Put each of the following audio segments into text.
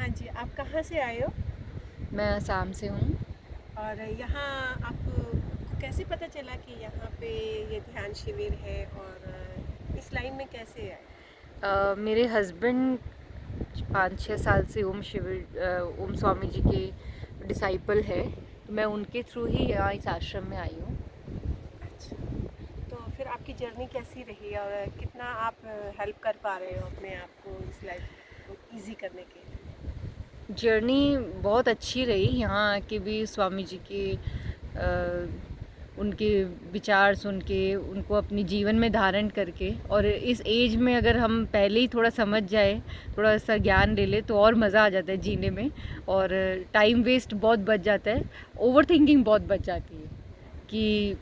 हाँ जी, आप कहाँ से आए हो? मैं असम से हूँ। और यहाँ आपको कैसे पता चला कि यहाँ पे ये ध्यान शिविर है और इस लाइन में कैसे आए? मेरे हस्बैंड 5-6 साल से ओम शिविर ओम स्वामी जी के डिसाइपल है, तो मैं उनके थ्रू ही यहाँ इस आश्रम में आई हूँ। अच्छा, तो फिर आपकी जर्नी कैसी रही और कितना आप हेल्प कर पा रहे हो अपने आप को इस लाइफ को इजी करने के लिए? जर्नी बहुत अच्छी रही, यहाँ आके भी स्वामी जी के उनके विचार सुन के, उनको अपनी जीवन में धारण करके, और इस एज में अगर हम पहले ही थोड़ा समझ जाए, थोड़ा सा ज्ञान ले ले, तो और मज़ा आ जाता है जीने में। और टाइम वेस्ट बहुत बच जाता है, ओवर थिंकिंग बहुत बच जाती है कि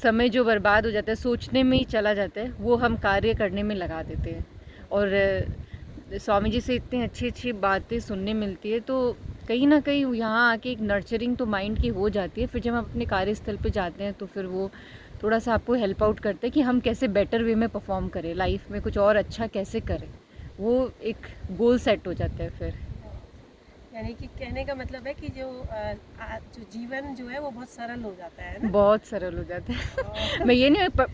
समय जो बर्बाद हो जाता है सोचने में ही चला जाता है, वो हम कार्य करने में लगा देते हैं। और स्वामी जी से इतनी अच्छी अच्छी बातें सुनने मिलती है, तो कहीं ना कहीं यहाँ आके एक नर्चरिंग तो माइंड की हो जाती है। फिर जब हम अपने कार्यस्थल पे जाते हैं तो फिर वो थोड़ा सा आपको हेल्प आउट करते हैं कि हम कैसे बेटर वे में परफॉर्म करें, लाइफ में कुछ और अच्छा कैसे करें। वो एक गोल सेट हो जाता है फिर। यानी कि कहने का मतलब है कि जो जीवन जो है वो बहुत सरल हो जाता है ना? बहुत सरल हो जाता है। और मैं ये नहीं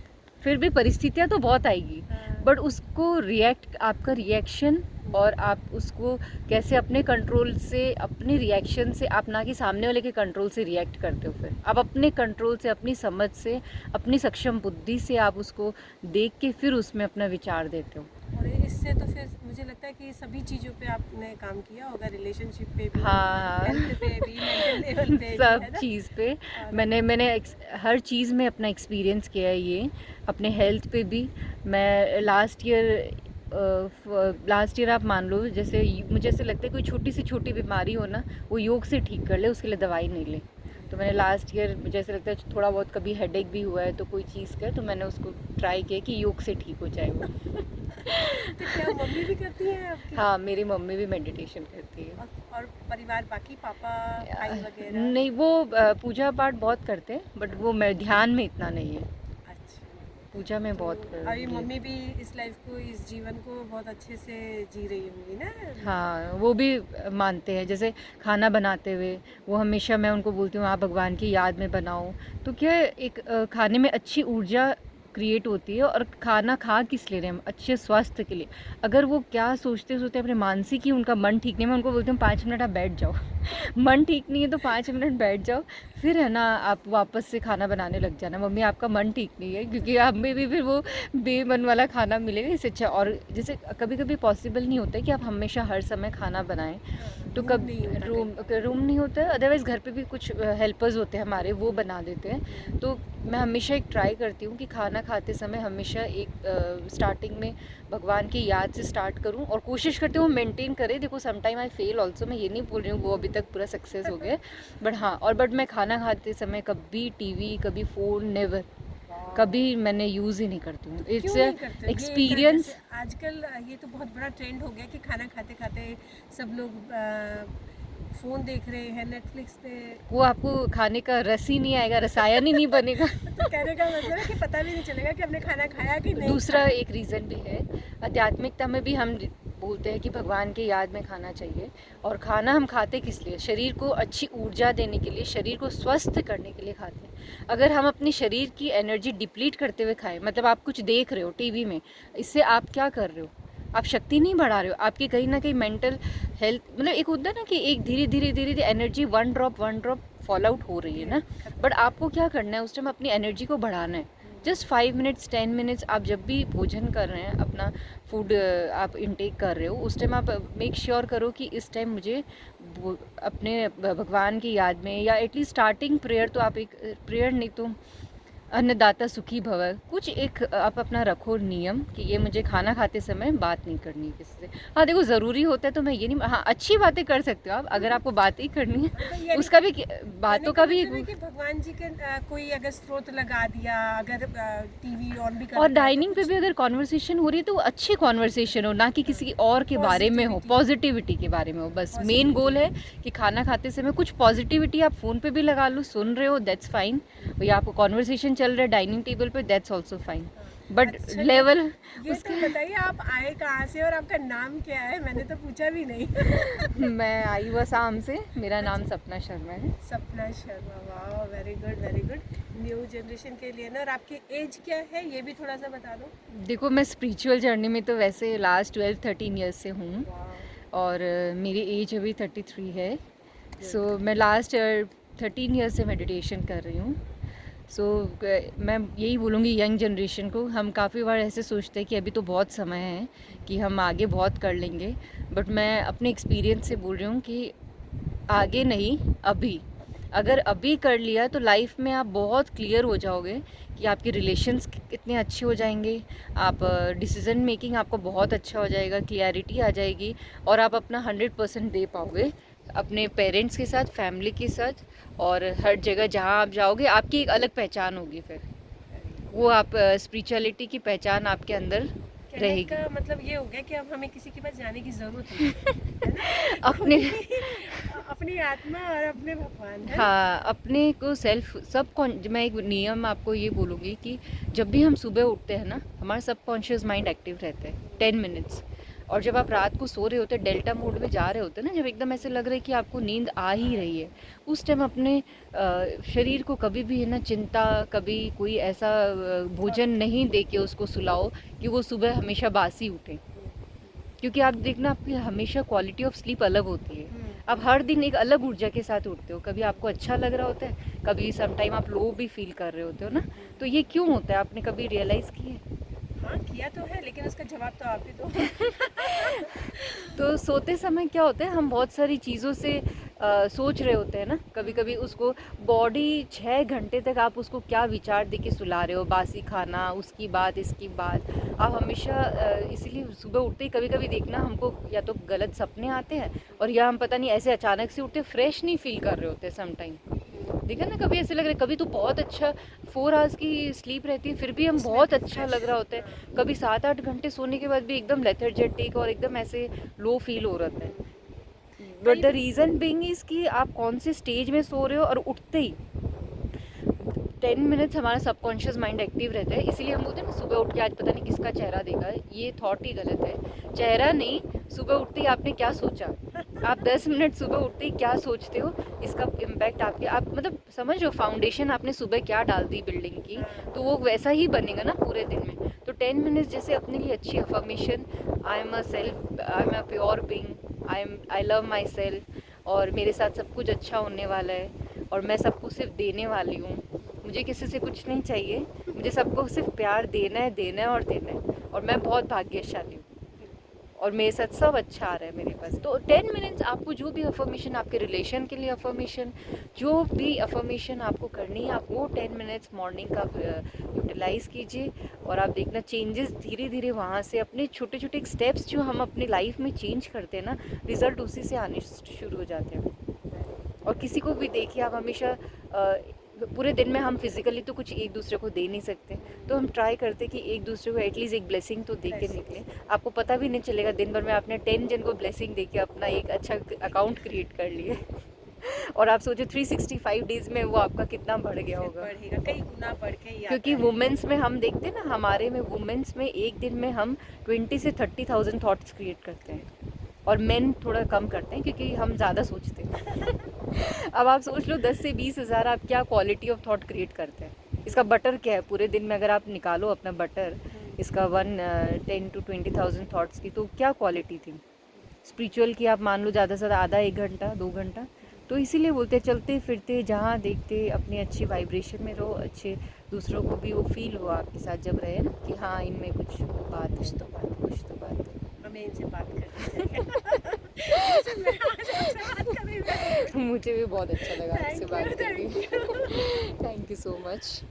फिर भी परिस्थितियाँ तो बहुत आएगी, हाँ, बट उसको रिएक्ट, आपका रिएक्शन, और आप उसको कैसे अपने कंट्रोल से, अपने रिएक्शन से, आप ना कि सामने वाले के कंट्रोल से रिएक्ट करते हो। फिर आप अपने कंट्रोल से, अपनी समझ से, अपनी सक्षम बुद्धि से आप उसको देख के फिर उसमें अपना विचार देते हो। और इससे तो फिर मुझे लगता है कि सभी चीज़ों पे आपने काम किया होगा, रिलेशनशिप पे भी, हाँ। हेल्थ पे भी, मेंटल लेवल पे भी, सब है ना? चीज़ पे और मैंने हर चीज़ में अपना एक्सपीरियंस किया है ये। अपने हेल्थ पे भी मैं लास्ट ईयर आप मान लो, जैसे मुझे ऐसे लगता है कोई छोटी से छोटी बीमारी हो ना, वो योग से ठीक कर ले, उसके लिए दवाई नहीं ले। तो मैंने लास्ट ईयर, मुझे ऐसे लगता है थोड़ा बहुत कभी हेडेक भी हुआ है तो कोई चीज़ का, तो मैंने उसको ट्राई किया कि योग से ठीक हो जाए वो। तो क्या मम्मी भी करती हैं आपकी? हाँ, मेरी मम्मी भी मेडिटेशन करती है। और परिवार बाकी पापा, भाई वगैरह? नहीं, वो पूजा पाठ बहुत करते हैं, बट वो मैं ध्यान में इतना नहीं है। अच्छा, पूजा में तो बहुत अभी ये। मम्मी भी इस लाइफ को, इस जीवन को बहुत अच्छे से जी रही होंगी ना? हाँ, वो भी मानते हैं। जैसे खाना बनाते हुए वो हमेशा, मैं उनको बोलती हूँ आप भगवान की याद में बनाओ। तो क्या है, एक खाने में अच्छी ऊर्जा क्रिएट होती है। और खाना खा किस लिए रहे हम? अच्छे स्वास्थ्य के लिए। अगर वो क्या सोचते सोचते अपने मानसिक ही, उनका मन ठीक नहीं, मैं उनको बोलती हूँ 5 मिनट आप बैठ जाओ। मन ठीक नहीं है तो 5 मिनट बैठ जाओ, फिर है ना आप वापस से खाना बनाने लग जाना। मम्मी आपका मन ठीक नहीं है, क्योंकि हमें भी फिर वो बेमन वाला खाना मिलेगा इससे अच्छा। और जैसे कभी कभी पॉसिबल नहीं होता है कि आप हमेशा हर समय खाना बनाएं, हाँ, तो मूड कब नहीं होता कई बार। रूम नहीं होता है, अदरवाइज़ घर पे भी कुछ हेल्पर्स होते हैं हमारे, वो बना देते हैं। हम्म, तो मैं हमेशा एक ट्राई करती हूँ कि खाना खाते समय हमेशा एक स्टार्टिंग में भगवान की याद से स्टार्ट करूँ, और कोशिश करती हूँ मेंटेन करें। देखो समटाइम आई फेल ऑल्सो, मैं ये नहीं बोल रही हूँ वो अभी तक पूरा सक्सेस हो गया, बट हाँ। और बट मैं खाना खाते समय कभी टीवी, कभी फ़ोन, नेवर, वाह! कभी मैंने यूज़ ही नहीं करती तो हूँ। क्यों इट्स नहीं करते हो? ये एक जैसे एक्सपीरियंस। आजकल ये तो बहुत बड़ा ट्रेंड हो गया कि खाना खाते-खाते सब लोग फ़ोन देख रहे हैं, नेटफ्लिक्स पे। वो आपको खाने का रस ही नहीं आएगा, रसायन ही नहीं बनेगा। तो कहने का मतलब है कि पता भी नहीं चलेगा कि हमने खाना खाया कि नहीं दूसरा खाया। एक रीज़न भी है, आध्यात्मिकता में भी हम बोलते हैं कि भगवान की याद में खाना चाहिए। और खाना हम खाते किस लिए? शरीर को अच्छी ऊर्जा देने के लिए, शरीर को स्वस्थ करने के लिए खाते हैं। अगर हम अपने शरीर की एनर्जी डिप्लीट करते हुए खाएं, मतलब आप कुछ देख रहे हो टीवी में, इससे आप क्या कर रहे हो? आप शक्ति नहीं बढ़ा रहे हो, आपकी कहीं ना कहीं मेंटल हेल्थ, मतलब एक होता है ना कि एक धीरे धीरे धीरे धीरे energy one drop fall out हो रही है ये ना। खत्म बट हो रही आपको क्या करना है उस टाइम? अपनी एनर्जी को बढ़ाना है। है। जस्ट 5 मिनट्स, 10 मिनट्स, आप जब भी भोजन कर रहे हैं, अपना फूड आप इनटेक कर रहे हो, उस टाइम आप मेक श्योर करो कि इस टाइम मुझे अपने भगवान की याद में, या एटलीस्ट स्टार्टिंग प्रेयर, तो आप एक प्रेयर नहीं तो अन्नदाता सुखी भव, कुछ एक आप अपना रखो नियम कि ये मुझे खाना खाते समय बात नहीं करनी है किसी से। हाँ देखो, ज़रूरी होता है तो मैं ये नहीं, हाँ अच्छी बातें कर सकते हो आप, अगर आपको बात ही करनी तो है यानी उसका भी, कहने बातों का का भी। मतलब है कि भगवान जी के कोई अगर स्रोत लगा दिया, अगर टीवी ऑन भी कर और रखा है तो डाइनिंग पे कुछ भी अगर कॉन्वर्सेशन हो रही है तो वो अच्छी कॉन्वर्सेशन हो, ना कि किसी और के बारे में हो, पॉजिटिविटी, पॉजिटिविटी के बारे में हो। बस मेन पॉजिटिविटी गोल हो। है कि खाना खाते समय कुछ पॉजिटिविटी आप फ़ोन पे भी लगा लो, सुन रहे हो दैट्स फाइन, या आपको कॉन्वर्सेशन चल रहा है डाइनिंग टेबल पे, दैट्स ऑल्सो फाइन। हाँ, बट अच्छा, लेवल ये तो बताइए आप आए कहाँ से और आपका नाम क्या है? मैंने तो पूछा भी नहीं। मैं आई हुआ आसाम से, मेरा नाम सपना शर्मा है। सपना शर्मा, वाह, very good very good. New generation के लिए ना। और आपकी एज क्या है ये भी थोड़ा सा बता दो। देखो, मैं स्पिरिचुअल जर्नी में तो वैसे लास्ट 12-13 ईयर्स से हूँ, वाह, और मेरी एज अभी 33 है। गुड। सो मैं लास्ट 13 ईयर्स से मेडिटेशन कर रही हूँ। सो मैं यही बोलूँगी यंग जनरेशन को, हम काफ़ी बार ऐसे सोचते हैं कि अभी तो बहुत समय है कि हम आगे बहुत कर लेंगे, बट मैं अपने एक्सपीरियंस से बोल रही हूँ कि आगे नहीं, अभी। अगर अभी कर लिया तो लाइफ में आप बहुत क्लियर हो जाओगे कि आपके रिलेशंस कितने अच्छे हो जाएंगे, आप डिसीज़न मेकिंग आपको बहुत अच्छा हो जाएगा, क्लियरिटी आ जाएगी, और आप अपना 100% दे पाओगे अपने पेरेंट्स के साथ, फैमिली के साथ, और हर जगह जहाँ आप जाओगे आपकी एक अलग पहचान होगी। फिर वो आप स्पिरिचुअलिटी की पहचान आपके अंदर कहने रहेगी। का मतलब ये हो गया कि अब हमें किसी के पास जाने की जरूरत नहीं है ना? खुद अपने ही अपनी आत्मा और अपने भगवान है ना? हाँ, अपने को सेल्फ मैं एक नियम आपको ये बोलूँगी कि जब भी हम सुबह उठते हैं ना, हमारा सबकॉन्शियस माइंड एक्टिव रहता है 10 मिनट्स, और जब आप रात को सो रहे होते हैं, डेल्टा मोड में जा रहे होते हैं ना, जब एकदम ऐसे लग रहा है कि आपको नींद आ ही रही है, उस टाइम अपने शरीर को कभी भी है ना चिंता, कभी कोई ऐसा भोजन नहीं दे के उसको सुलाओ कि वो सुबह हमेशा बासी उठे। क्योंकि आप देखना, आपकी हमेशा क्वालिटी ऑफ स्लीप अलग होती है। आप हर दिन एक अलग ऊर्जा के साथ उठते हो, कभी आपको अच्छा लग रहा होता है, कभी सम टाइम आप लो भी फील कर रहे होते हो ना। तो ये क्यों होता है, आपने कभी रियलाइज़ किया है? हाँ, किया तो है, लेकिन उसका जवाब तो आप ही दो। तो सोते समय क्या होता है, हम बहुत सारी चीज़ों से सोच रहे होते हैं ना, कभी कभी उसको बॉडी 6 घंटे तक आप उसको क्या विचार दे के सुला रहे हो, बासी खाना, उसकी बात, इसकी बात, आप हमेशा इसीलिए सुबह उठते ही कभी कभी देखना हमको या तो गलत सपने आते हैं, और या हम पता नहीं ऐसे अचानक से उठते फ्रेश नहीं फील कर रहे होते सम टाइम। देखा ना, कभी ऐसे लग रहा है, कभी तो बहुत अच्छा 4 आवर्स की स्लीप रहती है फिर भी हम बहुत अच्छा लग रहा होता है, कभी 7-8 घंटे सोने के बाद भी एकदम लेथर्जेटिक और एकदम ऐसे लो फील हो रहा है। But the reason being is कि आप कौन से स्टेज में सो रहे हो, और उठते ही 10 मिनट्स हमारा सबकॉन्शियस माइंड एक्टिव रहता है। इसीलिए हम बोलते हैं ना, सुबह उठ के आज पता नहीं किसका चेहरा देखा, ये थॉट ही गलत है। चेहरा नहीं, सुबह उठते ही आपने क्या सोचा, आप 10 मिनट सुबह उठते ही क्या सोचते हो, इसका इम्पैक्ट आपके, आप मतलब समझ लो, फाउंडेशन आपने सुबह क्या डाल दी बिल्डिंग की, तो वो वैसा ही बनेगा ना पूरे दिन में। तो 10 मिनट्स जैसे अपने लिए अच्छी affirmation, I am a pure being, I love my self, और मेरे साथ सब कुछ अच्छा होने वाला है, और मैं सबको सिर्फ देने वाली हूँ, मुझे किसी से कुछ नहीं चाहिए, मुझे सबको सिर्फ प्यार देना है, देना है और देना है, और मैं बहुत भाग्यशाली हूँ, और मेरे साथ सब अच्छा आ रहा है मेरे पास। तो 10 मिनट्स आपको जो भी अफर्मेशन, आपके रिलेशन के लिए अफर्मेशन, जो भी अफर्मेशन आपको करनी है, आप वो 10 मिनट्स मॉर्निंग का यूटिलाइज़ कीजिए, और आप देखना चेंजेस धीरे धीरे वहाँ से, अपने छोटे छोटे स्टेप्स जो हम अपनी लाइफ में चेंज करते हैं ना, रिज़ल्ट उसी से आने शुरू हो जाते हैं। और किसी को भी देखिए, आप हमेशा पूरे दिन में हम फिज़िकली तो कुछ एक दूसरे को दे नहीं सकते, तो हम ट्राई करते कि एक दूसरे को एटलीस्ट एक ब्लेसिंग तो दे के निकलें। आपको पता भी नहीं चलेगा दिन भर में आपने 10 जन को ब्लेसिंग दे के अपना एक अच्छा अकाउंट क्रिएट कर लिए। और आप सोचो 365 डेज़ में वो आपका कितना बढ़ गया होगा। बढ़ेगा, कई गुना बढ़ के ही आता क्योंकि है। वुमेंस में हम देखते हैं ना, हमारे में वुमेंस में एक दिन में हम 20 से 30,000 थॉट्स क्रिएट करते हैं, और मेन थोड़ा कम करते हैं क्योंकि हम ज़्यादा सोचते हैं। अब आप सोच लो 10 से 20 हज़ार आप क्या क्वालिटी ऑफ थॉट क्रिएट करते हैं। इसका बटर क्या है, पूरे दिन में अगर आप निकालो अपना बटर, इसका 10 to 20,000 थॉट्स की, तो क्या क्वालिटी थी। स्पिरिचुअल की आप मान लो ज़्यादा से ज़्यादा आधा 1 घंटा 2 घंटा। तो इसीलिए बोलते हैं, चलते फिरते जहाँ देखते अपनी अच्छी वाइब्रेशन में रहो, अच्छे दूसरों को भी वो फील हो आपके साथ जब रहे ना, कि हाँ इनमें कुछ बात है, कुछ तो बात है। हमें इनसे बात करनी चाहिए। जैसे मैं आज आपसे बात कर रही हूँ। मुझे भी बहुत अच्छा लगा आपसे Thank you, बात thank करके। you. Thank you so much.